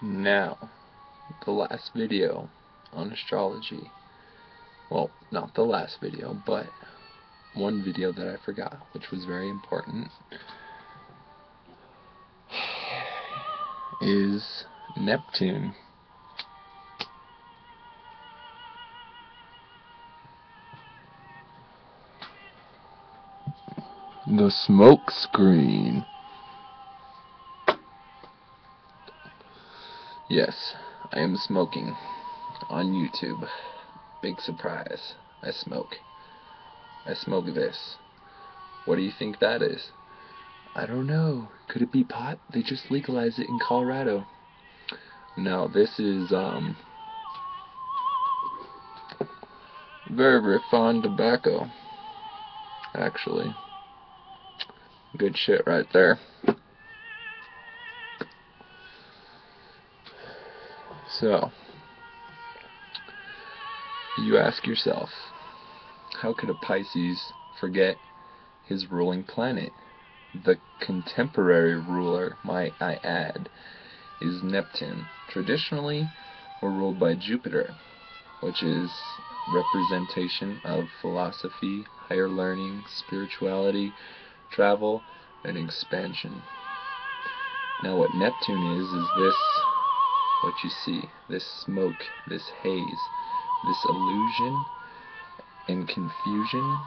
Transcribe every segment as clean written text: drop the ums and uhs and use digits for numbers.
Now, the last video on astrology. Well, not the last video, but one video that I forgot, which was very important, is Neptune. The smoke screen. Yes, I am smoking on YouTube. Big surprise. I smoke. I smoke this. What do you think that is? I don't know. Could it be pot? They just legalized it in Colorado. No, this is very refined tobacco. Actually. Good shit right there. So, you ask yourself, how could a Pisces forget his ruling planet? The contemporary ruler, might I add, is Neptune. Traditionally, we're ruled by Jupiter, which is representation of philosophy, higher learning, spirituality, travel, and expansion. Now what Neptune is this, what you see, this smoke, this haze, this illusion and confusion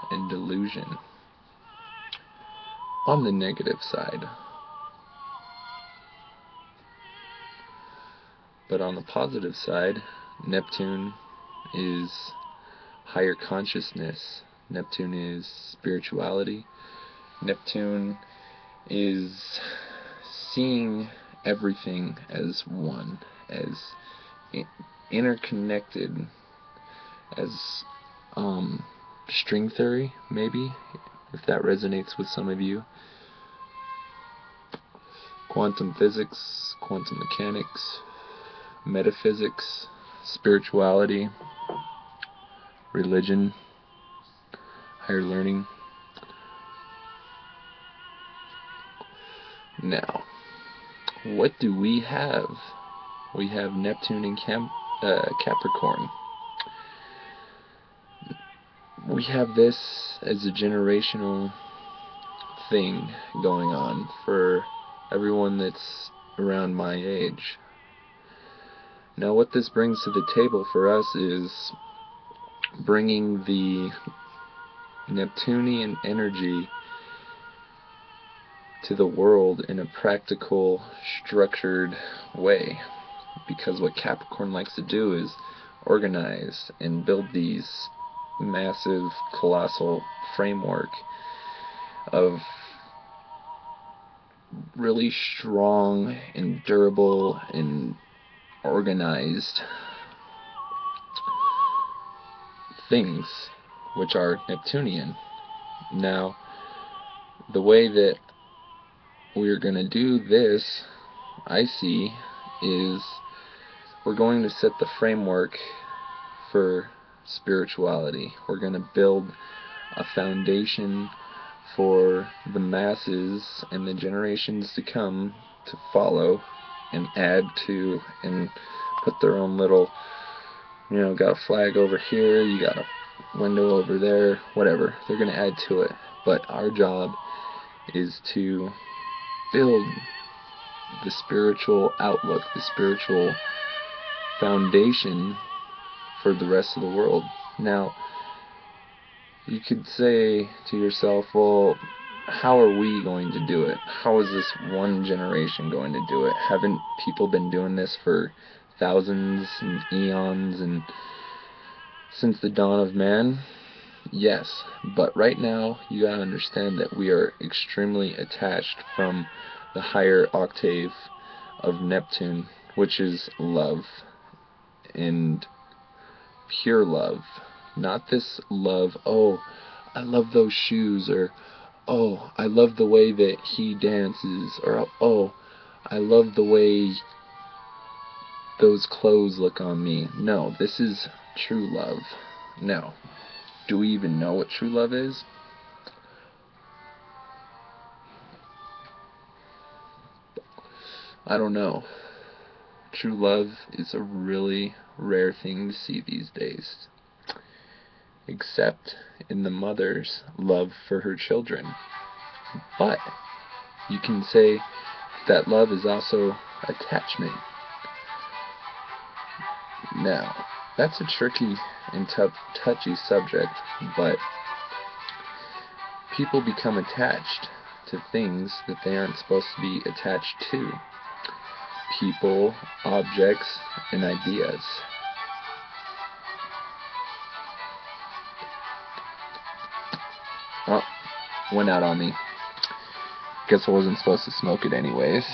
and delusion. On the negative side. But on the positive side, Neptune is higher consciousness. Neptune is spirituality. Neptune is seeing everything as one, as interconnected, as string theory, maybe, if that resonates with some of you. Quantum physics, quantum mechanics, metaphysics, spirituality, religion, higher learning. Now, what do we have? We have Neptune in Capricorn. We have this as a generational thing going on for everyone that's around my age. Now what this brings to the table for us is bringing the Neptunian energy to the world in a practical, structured way. Because what Capricorn likes to do is organize and build these massive, colossal framework of really strong and durable and organized things which are Neptunian. Now, the way that we're going to do this, I see, is we're going to set the framework for spirituality. We're going to build a foundation for the masses and the generations to come to follow and add to and put their own little, got a flag over here, you got a window over there, whatever. They're going to add to it. But our job is to build the spiritual outlook, the spiritual foundation for the rest of the world. Now, you could say to yourself, well, how are we going to do it? How is this one generation going to do it? Haven't people been doing this for thousands and eons and since the dawn of man? Yes, but right now you gotta understand that we are extremely attached from the higher octave of Neptune, which is love, and pure love. Not this love, oh, I love those shoes, or oh, I love the way that he dances, or oh, I love the way those clothes look on me. No, this is true love. Now, do we even know what true love is? I don't know. True love is a really rare thing to see these days, except in the mother's love for her children. But you can say that love is also attachment. Now, that's a tricky and touchy subject, but people become attached to things that they aren't supposed to be attached to. People, objects, and ideas. Oh, went out on me. Guess I wasn't supposed to smoke it anyways.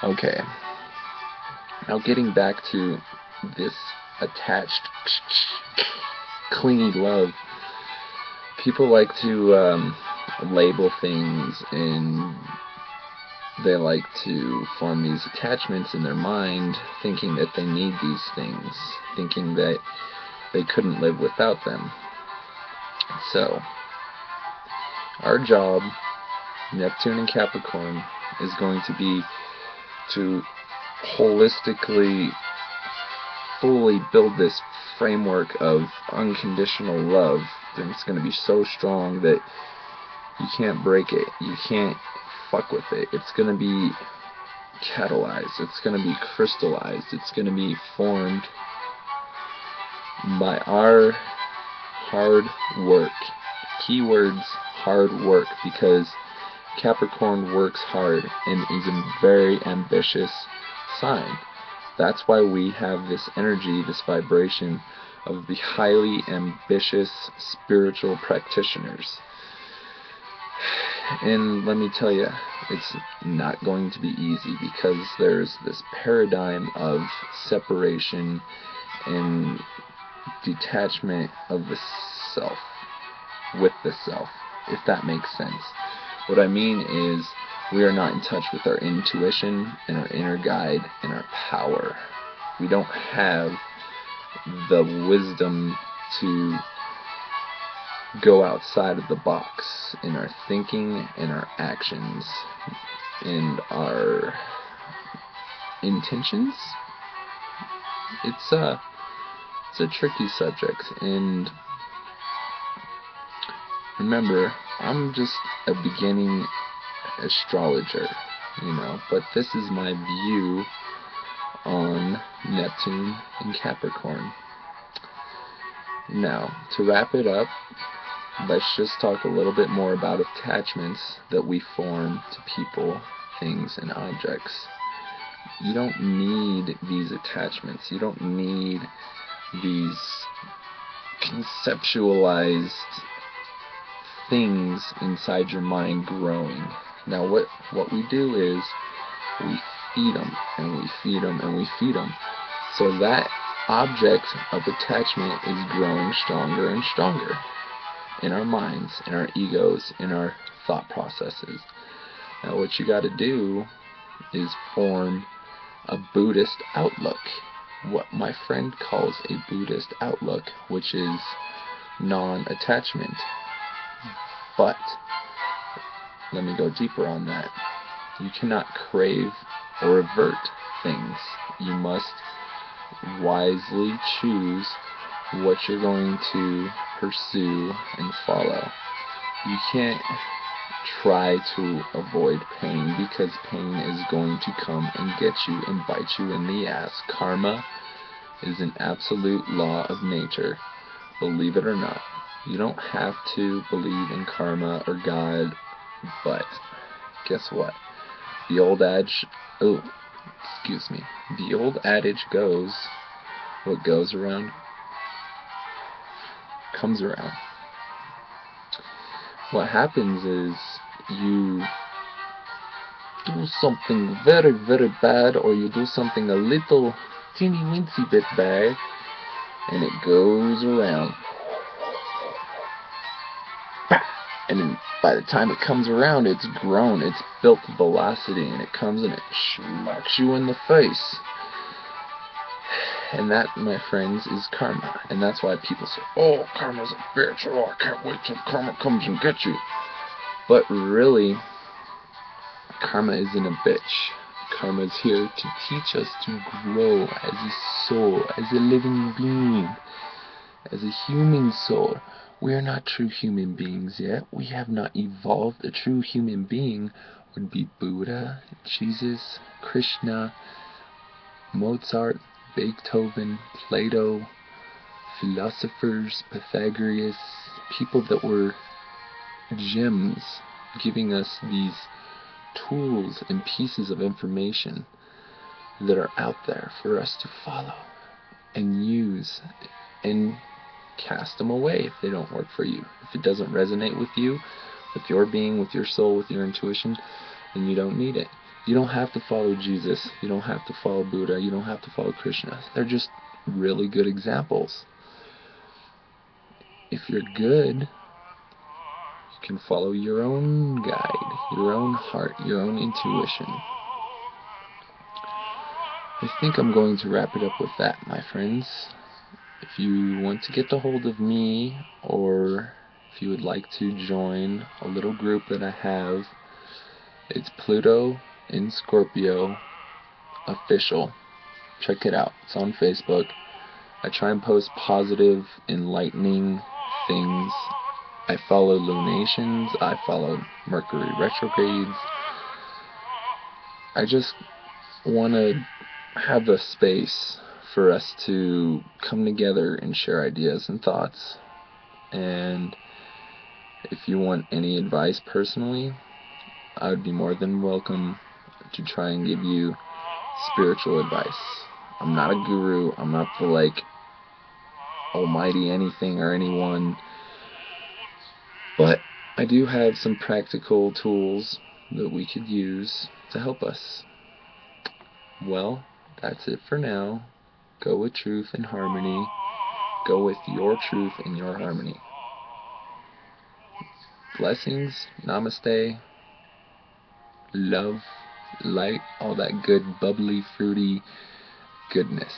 Okay. Now getting back to this attached, clingy love. People like to label things, and they like to form these attachments in their mind, thinking that they need these things, thinking that they couldn't live without them. So, our job, Neptune and Capricorn, is going to be to holistically, fully build this framework of unconditional love. And it's going to be so strong that you can't break it. You can't fuck with it. It's going to be catalyzed. It's going to be crystallized. It's going to be formed by our hard work. Keywords, hard work, because Capricorn works hard and is a very ambitious sign. That's why we have this energy, this vibration of the highly ambitious spiritual practitioners. And let me tell you, it's not going to be easy, because there's this paradigm of separation and detachment of the self with the self, if that makes sense. What I mean is, we are not in touch with our intuition and our inner guide and our power. We don't have the wisdom to go outside of the box in our thinking and our actions and our intentions. It's a tricky subject, and remember, I'm just a beginning astrologer, but this is my view on Neptune and Capricorn. Now, to wrap it up, let's just talk a little bit more about attachments that we form to people, things, and objects. You don't need these attachments. You don't need these conceptualized things inside your mind growing. Now what we do is we feed them, and we feed them, and we feed them. So that object of attachment is growing stronger and stronger in our minds, in our egos, in our thought processes. Now what you got to do is form a Buddhist outlook, what my friend calls a Buddhist outlook, which is non-attachment. But let me go deeper on that. You cannot crave or avert things. You must wisely choose what you're going to pursue and follow. You can't try to avoid pain, because pain is going to come and get you and bite you in the ass. Karma is an absolute law of nature, believe it or not. You don't have to believe in karma or God, but guess what? The old adage goes, what goes around comes around. What happens is you do something very, very bad, or you do something a little teeny weensy bit bad, and it goes around. And then by the time it comes around, it's grown, it's built velocity, and it comes and it smacks you in the face. And that, my friends, is karma. And that's why people say, oh, karma's a bitch, oh, I can't wait till karma comes and gets you. But really, karma isn't a bitch. karma is here to teach us to grow as a soul, as a living being, as a human soul. We are not true human beings yet. We have not evolved. A true human being would be Buddha, Jesus, Krishna, Mozart, Beethoven, Plato, philosophers, Pythagoras, people that were gems, giving us these tools and pieces of information that are out there for us to follow and use and cast them away if they don't work for you. If it doesn't resonate with you, with your being, with your soul, with your intuition, then you don't need it. You don't have to follow Jesus. You don't have to follow Buddha. You don't have to follow Krishna. They're just really good examples. If you're good, you can follow your own guide, your own heart, your own intuition. I think I'm going to wrap it up with that, my friends. If you want to get a hold of me, or if you would like to join a little group that I have, it's Pluto in Scorpio Official. Check it out. It's on Facebook. I try and post positive, enlightening things. I follow lunations. I follow Mercury retrogrades. I just want to have a space for us to come together and share ideas and thoughts. And if you want any advice personally, I would be more than welcome to try and give you spiritual advice. I'm not a guru. I'm not the almighty anything or anyone, but I do have some practical tools that we could use to help us. Well, that's it for now. Go with truth and harmony. Go with your truth and your harmony. Blessings, namaste, love, light, all that good, bubbly, fruity goodness.